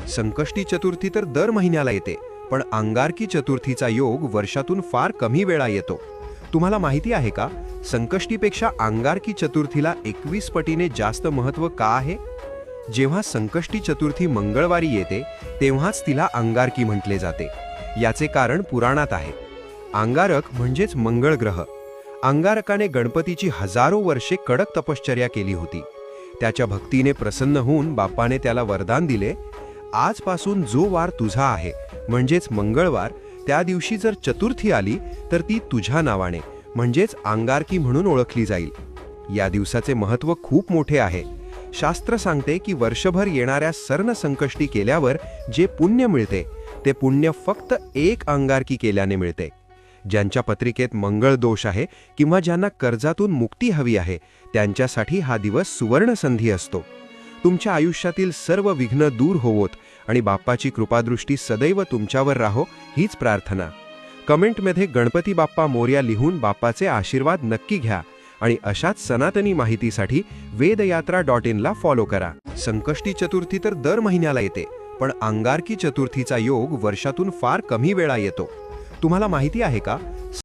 संकष्टी चतुर्थी तर दर महिन्याला येते, पण अंगारकी चतुर्थीचा योग वर्षातून फार कमी वेळा येतो. तुम्हाला माहिती आहे का, संकष्टीपेक्षा अंगारकी चतुर्थीला 21 पटीने जास्त महत्त्व का आहे? जेव्हा संकष्टी चतुर्थी मंगळवारी येते तेव्हाच तिला अंगारकी म्हटले जाते. याचे कारण पुराणात आहे. अंगारक म्हणजेच मंगळ ग्रह. अंगारकाने गणपतीची हजारो वर्षे कडक तपश्चर्या केली होती. त्याच्या भक्तीने प्रसन्न होऊन बाप्पाने त्याला वरदान दिले, आजपासून जो वार तुझा आहे म्हणजेच मंगळवार, त्या दिवशी जर चतुर्थी आली तर ती तुझ्या नावाने म्हणजेच अंगारकी म्हणून ओळखली जाईल. या दिवसाचे महत्त्व खूप मोठे आहे. शास्त्र सांगते की वर्षभर येणाऱ्या सर्ण संकष्टी केल्यावर जे पुण्य मिळते ते पुण्य फक्त एक अंगारकी केल्याने मिळते. ज्यांच्या पत्रिकेत मंगळ दोष आहे किंवा ज्यांना कर्जातून मुक्ती हवी आहे त्यांच्यासाठी हा दिवस सुवर्ण संधी असतो. तुमच्या आयुष्यातील सर्व विघ्न दूर होवोत आणि बाप्पाची कृपादृष्टी सदैव तुमच्यावर राहो हीच प्रार्थना. कमेंटमध्ये गणपती बाप्पा मोरया लिहून बाप्पाचे आशीर्वाद नक्की घ्या आणि अशाच सनातनी माहितीसाठी वेदयात्रा.in ला फॉलो करा. संकष्टी चतुर्थी तर दर महिन्याला येते, पण अंगारकी चतुर्थीचा योग वर्षातून फार कमी वेळा येतो. तुम्हाला माहिती आहे का,